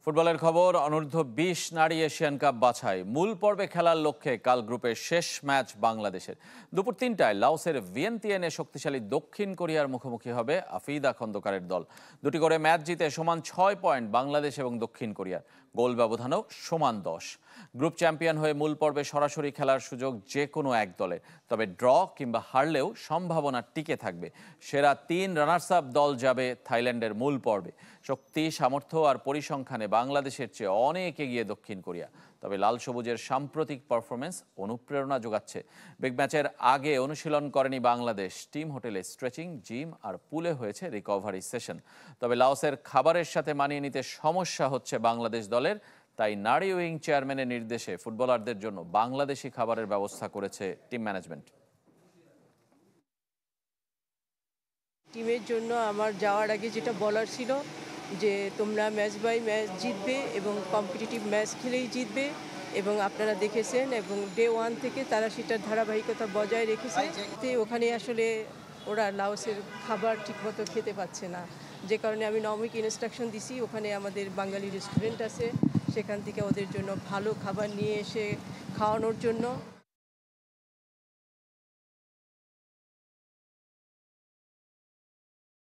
ফুটবলের খবর। অনূর্ধ্ব-20 নারী এশিয়ান কাপ বাছাই মূল পর্বে খেলার লক্ষ্যে কাল গ্রুপের শেষ ম্যাচ বাংলাদেশের। দুপুর 3টায় লাওসের ভিয়েন্তিয়ানে শক্তিশালী দক্ষিণ কোরিয়ার মুখোমুখি হবে আফিদা খন্দকারের দল। দুটি করে ম্যাচ জিতে সমান 6 পয়েন্ট বাংলাদেশ এবং দক্ষিণ কোরিয়ার। গোল ব্যবধানও সমান 10। গ্রুপ চ্যাম্পিয়ন হয়ে মূল পর্বে সরাসরি খেলার সুযোগ যে কোনো এক দলের, তবে ড্র কিংবা হারলেও সম্ভাবনা টিকে থাকবে। সেরা 3 রানার্স আপ দল যাবে থাইল্যান্ডের মূল পর্বে। শক্তি, সামর্থ্য আর পরিসংখ্যানে বাংলাদেশের চেয়ে অনেক এগিয়ে দক্ষিণ কোরিয়া। তবে লাল সবুজের সাম্প্রতিক পারফরমেন্স অনুপ্রেরণা যোগাচ্ছে। বিগ ম্যাচের আগে অনুশীলন করেনি বাংলাদেশ। টিম হোটেলে স্ট্রেচিং, জিম আর পুলে হয়েছে রিকভারি সেশন। তবে লাওসের খাবারের সাথে মানিয়ে নিতে সমস্যা হচ্ছে বাংলাদেশ দলের। তাই নারী উইং চেয়ারম্যানের নির্দেশে ফুটবলারদের জন্য বাংলাদেশি খাবারের ব্যবস্থা করেছে টিম ম্যানেজমেন্ট। টিমের জন্য আমার যাওয়ার আগে যেটা বলার ছিল যে তোমরা ম্যাচ বাই ম্যাচ জিতবে এবং কম্পিটিটিভ ম্যাচ খেলেই জিতবে, এবং আপনারা দেখেছেন এবং ডে 1 থেকে তারা সেটার ধারাবাহিকতা বজায় রেখেছে। ওখানে আসলে ওরা লাওসের খাবার ঠিকমতো খেতে পাচ্ছে না, যে কারণে আমি নমিক ইনস্ট্রাকশন দিছি ওখানে আমাদের বাঙালি রেস্টুরেন্ট আছে, সেখান থেকে ওদের জন্য ভালো খাবার নিয়ে এসে খাওয়ানোর জন্য।